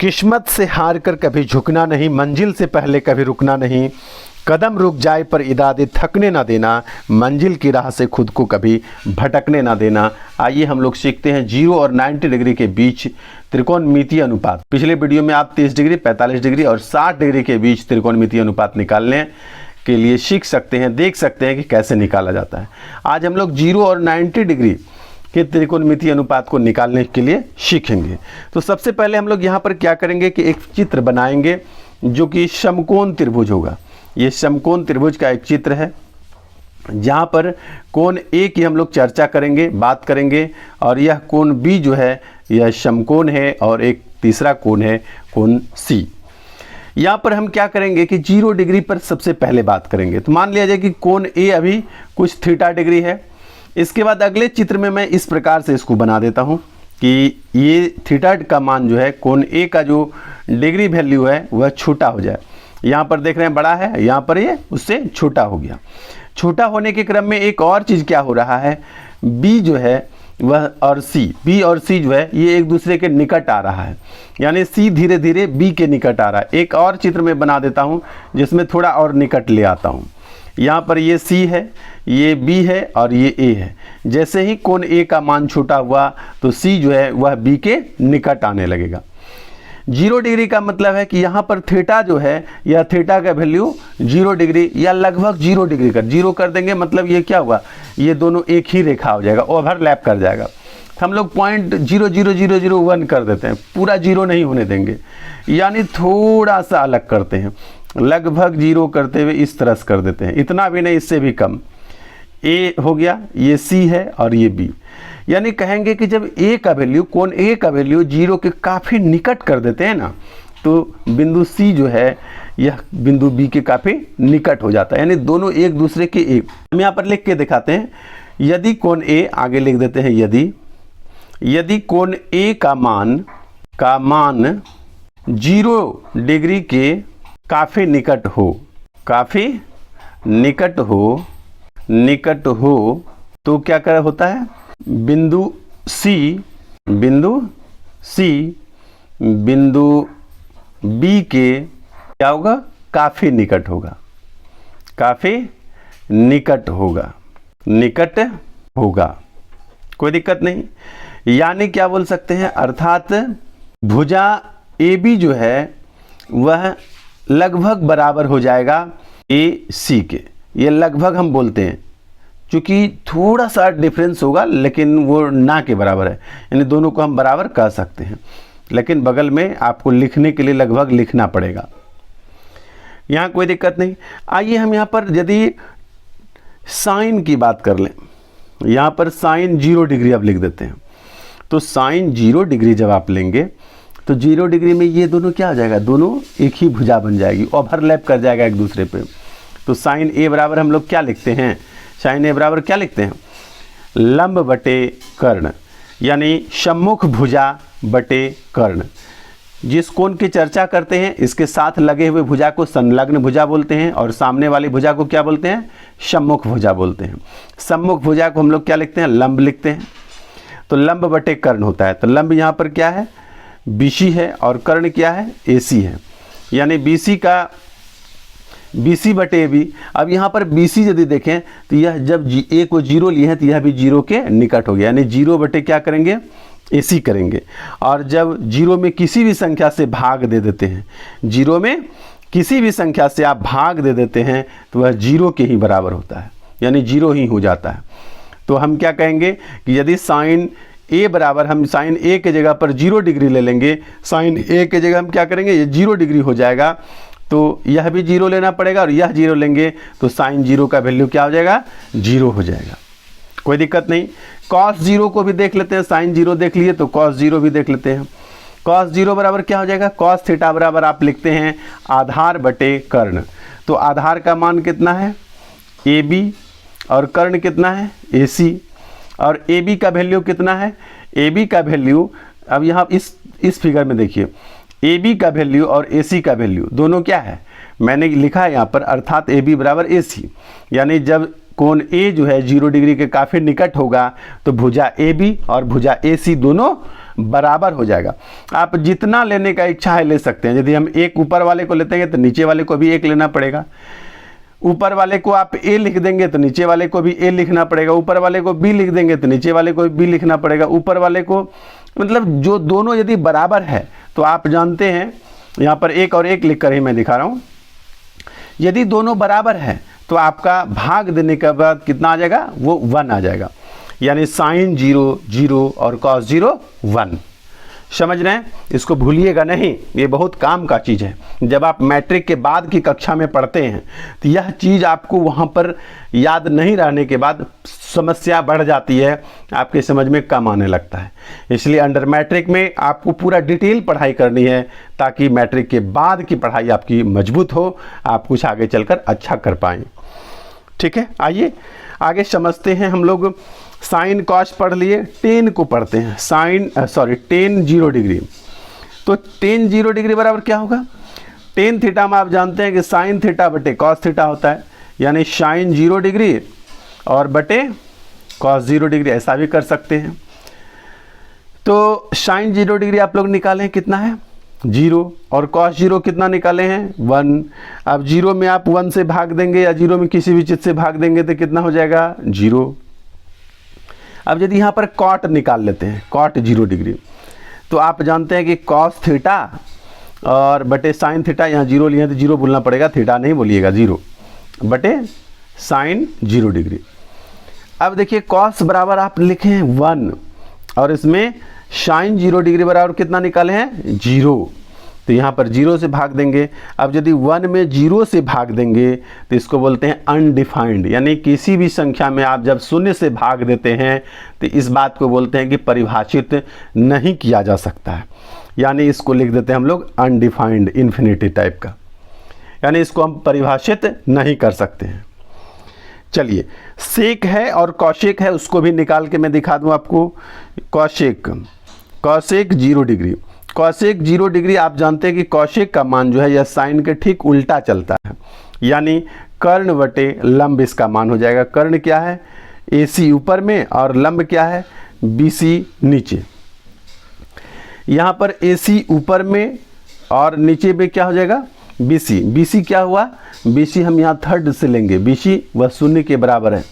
किस्मत से हार कर कभी झुकना नहीं, मंजिल से पहले कभी रुकना नहीं, कदम रुक जाए पर इरादे थकने ना देना, मंजिल की राह से खुद को कभी भटकने ना देना। आइए हम लोग सीखते हैं 0 और 90 डिग्री के बीच त्रिकोणमितीय अनुपात। पिछले वीडियो में आप 30 डिग्री, 45 डिग्री और 60 डिग्री के बीच त्रिकोणमितीय अनुपात निकालने के लिए सीख सकते हैं, देख सकते हैं कि कैसे निकाला जाता है। आज हम लोग 0 और 90 डिग्री के त्रिकोणमितीय अनुपात को निकालने के लिए सीखेंगे। तो सबसे पहले हम लोग यहाँ पर क्या करेंगे कि एक चित्र बनाएंगे जो कि समकोण त्रिभुज होगा। ये समकोण त्रिभुज का एक चित्र है जहाँ पर कोण ए की हम लोग चर्चा करेंगे, बात करेंगे, और यह कोण बी जो है यह समकोण है और एक तीसरा कोण है कोण सी। यहाँ पर हम क्या करेंगे कि 0 डिग्री पर सबसे पहले बात करेंगे। तो मान लिया जाए कि कोण ए अभी कुछ थीटा डिग्री है। इसके बाद अगले चित्र में मैं इस प्रकार से इसको बना देता हूँ कि ये थीटा का मान जो है कोण ए का जो डिग्री वैल्यू है वह छोटा हो जाए। यहाँ पर देख रहे हैं बड़ा है, यहाँ पर ये उससे छोटा हो गया। छोटा होने के क्रम में एक और चीज़ क्या हो रहा है, बी जो है वह और सी, बी और सी जो है ये एक दूसरे के निकट आ रहा है, यानी सी धीरे धीरे बी के निकट आ रहा है। एक और चित्र में बना देता हूँ जिसमें थोड़ा और निकट ले आता हूँ। यहाँ पर ये सी है, ये बी है और ये ए है। जैसे ही कोण ए का मान छोटा हुआ तो सी जो है वह बी के निकट आने लगेगा। 0 डिग्री का मतलब है कि यहाँ पर थीटा जो है यह थीटा का वैल्यू 0 डिग्री या लगभग 0 डिग्री कर 0 कर देंगे, मतलब ये क्या हुआ, ये दोनों एक ही रेखा हो जाएगा, ओवरलैप कर जाएगा। हम लोग 0.00001 कर देते हैं, पूरा 0 नहीं होने देंगे, यानी थोड़ा सा अलग करते हैं, लगभग 0 करते हुए इस तरह से कर देते हैं, इतना भी नहीं, इससे भी कम। ए हो गया, ये सी है और ये बी, यानी कहेंगे कि जब ए का वैल्यू, कोण ए का वैल्यू 0 के काफ़ी निकट कर देते हैं ना, तो बिंदु सी जो है यह बिंदु बी के काफ़ी निकट हो जाता है, यानी दोनों एक दूसरे के एक। हम यहाँ पर लिख के दिखाते हैं, यदि कोण ए, आगे लिख देते हैं यदि कोण ए का मान 0 डिग्री के काफ़ी निकट हो तो क्या कर होता है, बिंदु बी के क्या होगा, काफ़ी निकट होगा, कोई दिक्कत नहीं। यानी क्या बोल सकते हैं, अर्थात भुजा ए बी जो है वह लगभग बराबर हो जाएगा ए सी के। ये लगभग हम बोलते हैं क्योंकि थोड़ा सा डिफरेंस होगा, लेकिन वो ना के बराबर है, यानी दोनों को हम बराबर कह सकते हैं, लेकिन बगल में आपको लिखने के लिए लगभग लिखना पड़ेगा, यहाँ कोई दिक्कत नहीं। आइए हम यहाँ पर यदि साइन की बात कर लें, यहाँ पर साइन 0 डिग्री अब लिख देते हैं। तो साइन 0 डिग्री जब आप लेंगे तो 0 डिग्री में ये दोनों क्या हो जाएगा, दोनों एक ही भुजा बन जाएगी, ओवरलैप कर जाएगा एक दूसरे पे। तो साइन ए बराबर हम लोग क्या लिखते हैं, साइन ए बराबर क्या लिखते हैं, लंब बटे कर्ण, यानी सम्मुख भुजा बटे कर्ण। जिस कोण की चर्चा करते हैं इसके साथ लगे हुए भुजा को संलग्न भुजा बोलते हैं और सामने वाली भुजा को क्या बोलते हैं, सम्मुख भुजा बोलते हैं। सम्मुख भुजा को हम लोग क्या लिखते हैं, लंब लिखते हैं। तो लंब बटे कर्ण होता है। तो लंब यहाँ पर क्या है, बीसी है, और कर्ण क्या है, एसी है, यानी बीसी बटे ए बी। अब यहाँ पर बीसी यदि देखें तो यह जब ए को 0 लिए हैं तो यह भी 0 के निकट हो गया, यानी 0 बटे क्या करेंगे, एसी करेंगे। और जब 0 में किसी भी संख्या से भाग दे देते हैं, 0 में किसी भी संख्या से आप भाग दे देते हैं तो वह 0 के ही बराबर होता है, यानी 0 ही हो जाता है। तो हम क्या कहेंगे कि यदि साइन ए बराबर, हम साइन ए के जगह पर 0 डिग्री ले लेंगे, साइन ए के जगह हम क्या करेंगे, ये 0 डिग्री हो जाएगा, तो यह भी 0 लेना पड़ेगा और यह 0 लेंगे तो साइन 0 का वैल्यू क्या हो जाएगा, 0 हो जाएगा, कोई दिक्कत नहीं। कॉस 0 को भी देख लेते हैं, साइन 0 देख लिए तो कॉस 0 भी देख लेते हैं। कॉस 0 बराबर क्या हो जाएगा, कॉस थीटा बराबर आप लिखते हैं आधार बटे कर्ण। तो आधार का मान कितना है, ए बी, और कर्ण कितना है, ए सी। और ए बी का वैल्यू कितना है, ए बी का वैल्यू, अब यहाँ इस फिगर में देखिए, ए बी का वैल्यू और ए सी का वैल्यू दोनों क्या है, मैंने लिखा है यहाँ पर, अर्थात ए बी बराबर ए सी, यानी जब कोण ए जो है 0 डिग्री के काफ़ी निकट होगा तो भुजा ए बी और भुजा ए सी दोनों बराबर हो जाएगा। आप जितना लेने का इच्छा है ले सकते हैं। यदि हम एक ऊपर वाले को लेते हैं तो नीचे वाले को भी एक लेना पड़ेगा। ऊपर वाले को आप ए लिख देंगे तो नीचे वाले को भी ए लिखना पड़ेगा। ऊपर वाले को बी लिख देंगे तो नीचे वाले को बी लिखना पड़ेगा। ऊपर वाले को मतलब जो दोनों यदि बराबर है तो आप जानते हैं, यहाँ पर एक और एक लिख कर ही मैं दिखा रहा हूँ, यदि दोनों बराबर है तो आपका भाग देने के बाद कितना आ जाएगा, वो 1 आ जाएगा। यानी साइन 0 0 और कॉस 0 1। समझ रहे हैं? इसको भूलिएगा नहीं, ये बहुत काम का चीज़ है। जब आप मैट्रिक के बाद की कक्षा में पढ़ते हैं तो यह चीज़ आपको वहाँ पर याद नहीं रहने के बाद समस्या बढ़ जाती है, आपके समझ में कम आने लगता है। इसलिए अंडर मैट्रिक में आपको पूरा डिटेल पढ़ाई करनी है ताकि मैट्रिक के बाद की पढ़ाई आपकी मजबूत हो, आप कुछ आगे चलकर अच्छा कर पाएँ। ठीक है, आइए आगे समझते हैं। हम लोग साइन कॉस पढ़ लिए, टेन को पढ़ते हैं। Ten 0 degree. तो टेन 0 डिग्री बराबर क्या होगा, टेन थीटा में आप जानते हैं कि साइन थीटा बटे कॉस थीटा होता है। यानी साइन 0 डिग्री और बटे कॉस 0 डिग्री, ऐसा भी कर सकते हैं। तो साइन 0 डिग्री आप लोग निकालें कितना है 0, और कॉस 0 कितना निकाले हैं 1। अब 0 में आप 1 से भाग देंगे या 0 में किसी भी चीज़ से भाग देंगे तो कितना हो जाएगा 0। अब यदि यहाँ पर कॉट निकाल लेते हैं, कॉट 0 डिग्री, तो आप जानते हैं कि कॉस थीटा और बटे साइन थीटा, यहाँ 0 लिए तो 0 बोलना पड़ेगा, थीटा नहीं बोलिएगा, 0 बटे साइन 0 डिग्री। अब देखिए कॉस बराबर आप लिखें 1 और इसमें साइन 0 डिग्री बराबर कितना निकाले हैं 0, तो यहाँ पर 0 से भाग देंगे। अब यदि 1 में 0 से भाग देंगे तो इसको बोलते हैं अनडिफाइंड। यानी किसी भी संख्या में आप जब 0 से भाग देते हैं तो इस बात को बोलते हैं कि परिभाषित नहीं किया जा सकता है। यानी इसको लिख देते हैं हम लोग अनडिफाइंड, इन्फिनिटी टाइप का, यानी इसको हम परिभाषित नहीं कर सकते हैं। चलिए, सेक है और कौशेक है, उसको भी निकाल के मैं दिखा दूँ आपको। कौशेक 0 डिग्री, कौशेक 0 डिग्री आप जानते हैं कि कौशेक का मान जो है यह साइन के ठीक उल्टा चलता है। यानी कर्ण बटे लंब इसका मान हो जाएगा। कर्ण क्या है AC ऊपर में और लंब क्या है BC नीचे। यहाँ पर AC ऊपर में और नीचे में क्या हो जाएगा BC। BC क्या हुआ, BC हम यहाँ थर्ड से लेंगे, BC वह 0 के बराबर है।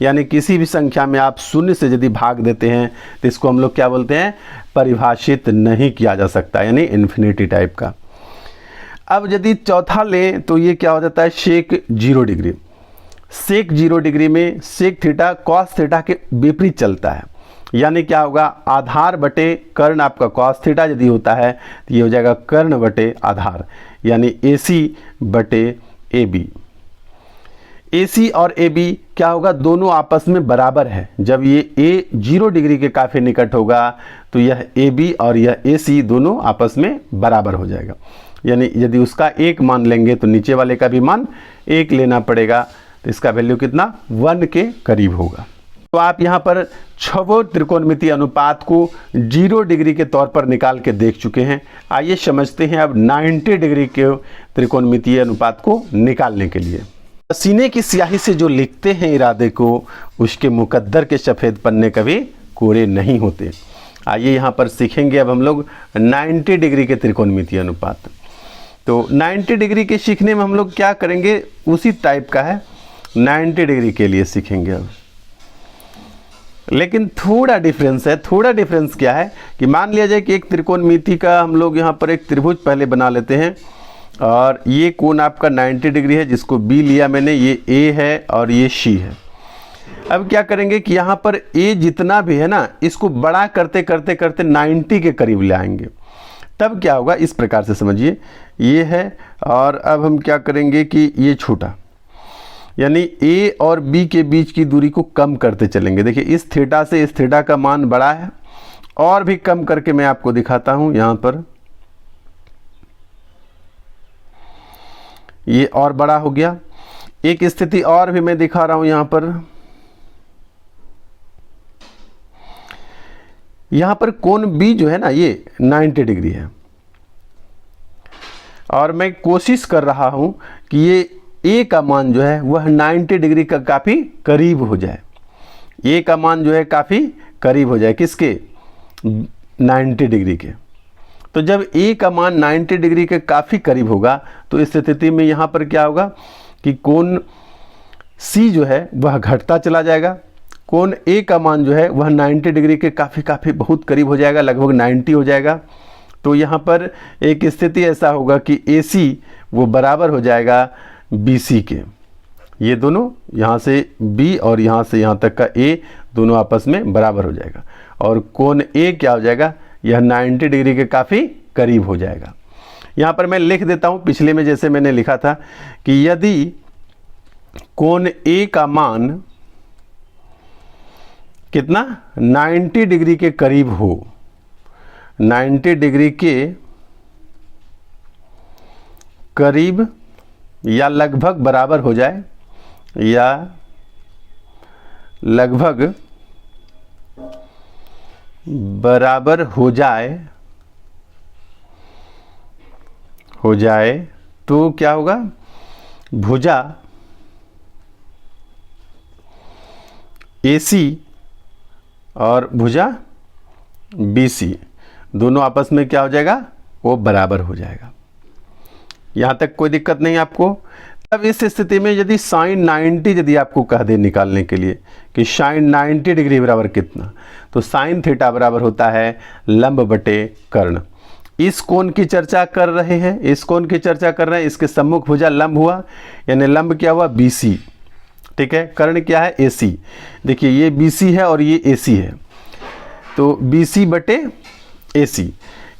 यानी किसी भी संख्या में आप 0 से यदि भाग देते हैं तो इसको हम लोग क्या बोलते हैं, परिभाषित नहीं किया जा सकता, यानी इन्फिनिटी टाइप का। अब यदि चौथा लें तो ये क्या हो जाता है सेक 0 डिग्री। सेक 0 डिग्री में सेक थीटा कॉस थीटा के विपरीत चलता है। यानी क्या होगा, आधार बटे कर्ण आपका कॉस थीटा यदि होता है तो ये हो जाएगा कर्ण बटे आधार, यानी AC बटे AB। AC और AB क्या होगा, दोनों आपस में बराबर है। जब ये A 0 डिग्री के काफ़ी निकट होगा तो यह AB और यह AC दोनों आपस में बराबर हो जाएगा। यानी यदि उसका 1 मान लेंगे तो नीचे वाले का भी मान 1 लेना पड़ेगा, तो इसका वैल्यू कितना 1 के करीब होगा। तो आप यहाँ पर 6 त्रिकोणमितीय अनुपात को 0 डिग्री के तौर पर निकाल के देख चुके हैं। आइए समझते हैं अब 90 डिग्री के त्रिकोणमितीय अनुपात को निकालने के लिए। सीने की स्याही से जो लिखते हैं इरादे को, उसके मुकद्दर के सफ़ेद पन्ने कभी कोरे नहीं होते। आइए यहाँ पर सीखेंगे अब हम लोग 90 डिग्री के त्रिकोणमितीय अनुपात। तो 90 डिग्री के सीखने में हम लोग क्या करेंगे, उसी टाइप का है 90 डिग्री के लिए सीखेंगे अब, लेकिन थोड़ा डिफरेंस है। थोड़ा डिफरेंस क्या है कि मान लिया जाए कि एक त्रिकोणमिति का हम लोग यहाँ पर एक त्रिभुज पहले बना लेते हैं और ये कोण आपका 90 डिग्री है, जिसको B लिया मैंने, ये A है और ये C है। अब क्या करेंगे कि यहाँ पर A जितना भी है ना, इसको बड़ा करते करते करते 90 के करीब ले आएंगे। तब क्या होगा, इस प्रकार से समझिए, ये है और अब हम क्या करेंगे कि ये छोटा, यानी A और B के बीच की दूरी को कम करते चलेंगे। देखिए इस थीटा से इस थीटा का मान बड़ा है, और भी कम करके मैं आपको दिखाता हूँ। यहाँ पर ये और बड़ा हो गया। एक स्थिति और भी मैं दिखा रहा हूँ यहाँ पर। यहाँ पर कोण B जो है ना, ये 90 डिग्री है और मैं कोशिश कर रहा हूँ कि ये A का मान जो है वह 90 डिग्री का काफ़ी करीब हो जाए। A का मान जो है काफ़ी करीब हो जाए, किसके, 90 डिग्री के। तो जब ए का मान 90 डिग्री के काफ़ी करीब होगा तो इस स्थिति में यहाँ पर क्या होगा कि कोण सी जो है वह घटता चला जाएगा, कोण ए का मान जो है वह 90 डिग्री के काफ़ी बहुत करीब हो जाएगा, लगभग 90 हो जाएगा। तो यहाँ पर एक स्थिति ऐसा होगा कि ए सी वो बराबर हो जाएगा बी सी के। ये दोनों यहाँ से बी और यहाँ से यहाँ तक का ए दोनों आपस में बराबर हो जाएगा और कोण ए क्या हो जाएगा, यह 90 डिग्री के काफ़ी करीब हो जाएगा। यहाँ पर मैं लिख देता हूँ, पिछले में जैसे मैंने लिखा था कि यदि कोण ए का मान कितना 90 डिग्री के करीब हो, 90 डिग्री के करीब या लगभग बराबर हो जाए या लगभग बराबर हो जाए तो क्या होगा, भुजा AC और भुजा BC दोनों आपस में क्या हो जाएगा, वो बराबर हो जाएगा। यहाँ तक कोई दिक्कत नहीं आपको। अब इस स्थिति में यदि साइन 90 यदि आपको कह दे निकालने के लिए कि साइन 90 डिग्री बराबर कितना, तो साइन थीटा बराबर होता है लंब बटे कर्ण। इस कोण की चर्चा कर रहे हैं, इस कोण की चर्चा कर रहे हैं, इसके सम्मुख भुजा लंब हुआ, यानी लंब क्या हुआ BC, ठीक है। कर्ण क्या है AC। देखिए ये BC है और ये AC है, तो BC बटे AC,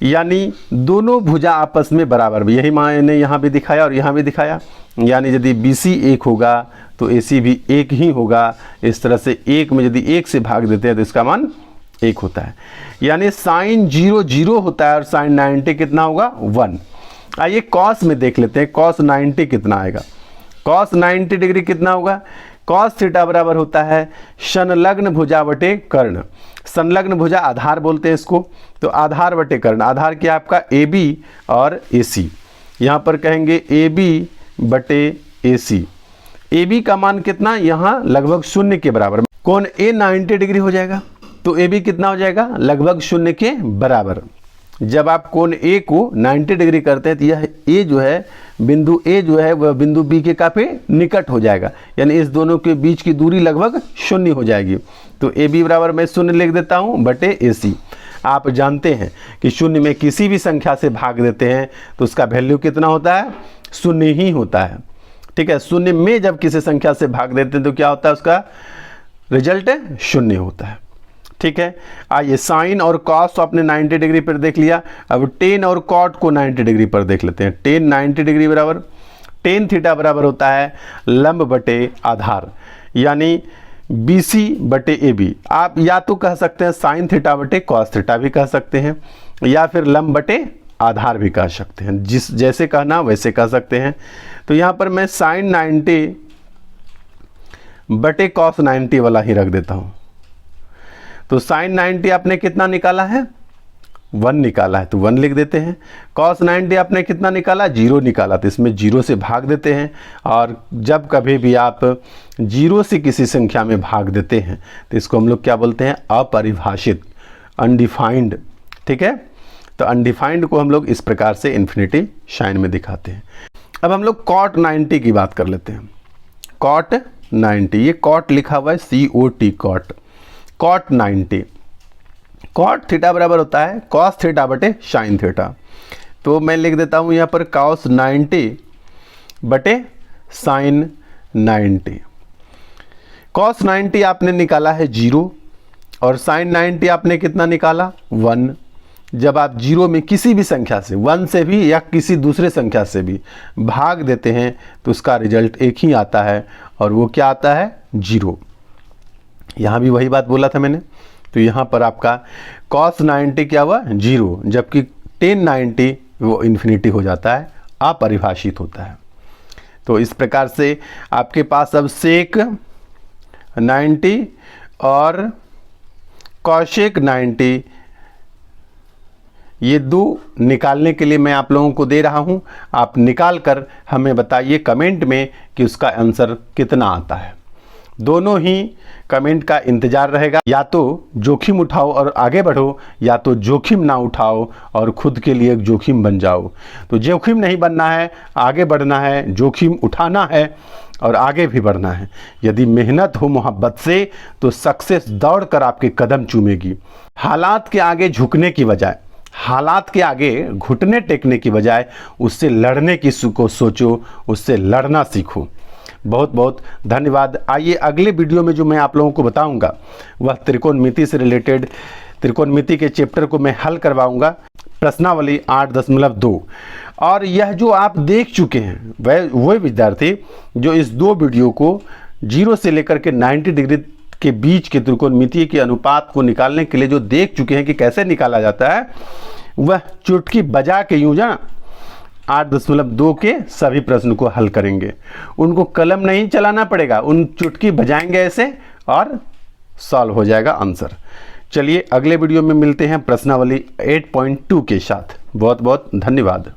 यानी दोनों भुजा आपस में बराबर। यही मैंने यहाँ भी दिखाया और यहाँ भी दिखाया, यानी यदि BC 1 होगा तो AC भी 1 ही होगा। इस तरह से 1 में यदि 1 से भाग देते हैं तो इसका मान 1 होता है, यानी साइन 0 0 होता है और साइन 90 कितना होगा 1। आइए कॉस में देख लेते हैं, कॉस 90 कितना आएगा। कॉस 90 डिग्री कितना होगा, कॉस थीटा बराबर होता है संलग्न भुजा बटे कर्ण। संलग्न भुजा आधार बोलते हैं इसको, तो आधार बटे कर्ण। आधार क्या आपका AB और AC, यहाँ पर कहेंगे AB बटे AC। AB का मान कितना, यहाँ लगभग 0 के बराबर। कोण A 90 डिग्री हो जाएगा तो AB कितना हो जाएगा, लगभग 0 के बराबर। जब आप कोण A को 90 डिग्री करते हैं तो यह A जो है, बिंदु A जो है वह बिंदु B के काफ़ी निकट हो जाएगा, यानी इस दोनों के बीच की दूरी लगभग 0 हो जाएगी। तो AB बराबर मैं 0 लिख देता हूँ बटे AC। आप जानते हैं कि 0 में किसी भी संख्या से भाग देते हैं तो उसका वैल्यू कितना होता है, 0 ही होता है, ठीक है। 0 में जब किसी संख्या से भाग देते हैं तो क्या होता है, उसका रिजल्ट 0 होता है, ठीक है। आइए साइन और कॉस तो आपने 90 डिग्री पर देख लिया, अब टेन और कॉट को 90 डिग्री पर देख लेते हैं। टेन 90 डिग्री बराबर टेन थीटा बराबर होता है लंब बटे आधार, यानी BC बटे AB। आप या तो कह सकते हैं साइन थीटा बटे कॉस थीटा भी कह सकते हैं, या फिर लंब बटे आधार भी कह सकते हैं, जिस जैसे कहना वैसे कह सकते हैं। तो यहाँ पर मैं साइन 90 बटे कॉस 90 वाला ही रख देता हूँ। तो साइन 90 आपने कितना निकाला है, 1 निकाला है, तो 1 लिख देते हैं। कॉस 90 आपने कितना निकाला, 0 निकाला, तो इसमें 0 से भाग देते हैं। और जब कभी भी आप 0 से किसी संख्या में भाग देते हैं तो इसको हम लोग क्या बोलते हैं, अपरिभाषित, अनडिफाइंड, ठीक है। तो अनडिफाइंड को हम लोग इस प्रकार से इन्फिनिटी साइन में दिखाते हैं। अब हम लोग कॉट 90 की बात कर लेते हैं। कॉट 90, ये कॉट लिखा हुआ है COT, cot. Cot 90, cot theta बराबर होता है कॉस थीटा बटे साइन थीटा। तो मैं लिख देता हूँ यहाँ पर कॉस 90 बटे साइन 90। कॉस 90 आपने निकाला है 0 और साइन 90 आपने कितना निकाला 1। जब आप 0 में किसी भी संख्या से, 1 से भी या किसी दूसरे संख्या से भी भाग देते हैं तो उसका रिजल्ट एक ही आता है और वो क्या आता है 0। यहाँ भी वही बात बोला था मैंने। तो यहाँ पर आपका cos 90 क्या हुआ 0, जबकि tan 90 वो इन्फिनिटी हो जाता है, अपरिभाषित होता है। तो इस प्रकार से आपके पास अब सेक 90 और कॉशेक 90 ये दो निकालने के लिए मैं आप लोगों को दे रहा हूँ। आप निकाल कर हमें बताइए कमेंट में कि उसका आंसर कितना आता है। दोनों ही कमेंट का इंतज़ार रहेगा। या तो जोखिम उठाओ और आगे बढ़ो, या तो जोखिम ना उठाओ और खुद के लिए एक जोखिम बन जाओ। तो जोखिम नहीं बनना है, आगे बढ़ना है, जोखिम उठाना है और आगे भी बढ़ना है। यदि मेहनत हो मोहब्बत से तो सक्सेस दौड़ कर आपके कदम चूमेगी। हालात के आगे झुकने की बजाय, हालात के आगे घुटने टेकने की बजाय उससे लड़ने की को सोचो, उससे लड़ना सीखो। बहुत बहुत धन्यवाद। आइए अगले वीडियो में जो मैं आप लोगों को बताऊंगा वह त्रिकोणमिति से रिलेटेड, त्रिकोणमिति के चैप्टर को मैं हल करवाऊंगा, प्रश्नावली 8.2। और यह जो आप देख चुके हैं वह विद्यार्थी जो इस 2 वीडियो को 0 से लेकर के 90 डिग्री के बीच के त्रिकोणमिति के अनुपात को निकालने के लिए जो देख चुके हैं कि कैसे निकाला जाता है, वह चुटकी बजा के यूं जा 8.2 के सभी प्रश्न को हल करेंगे। उनको कलम नहीं चलाना पड़ेगा, उन चुटकी बजाएंगे ऐसे और सॉल्व हो जाएगा आंसर। चलिए अगले वीडियो में मिलते हैं प्रश्नावली 8.2 के साथ। बहुत बहुत धन्यवाद।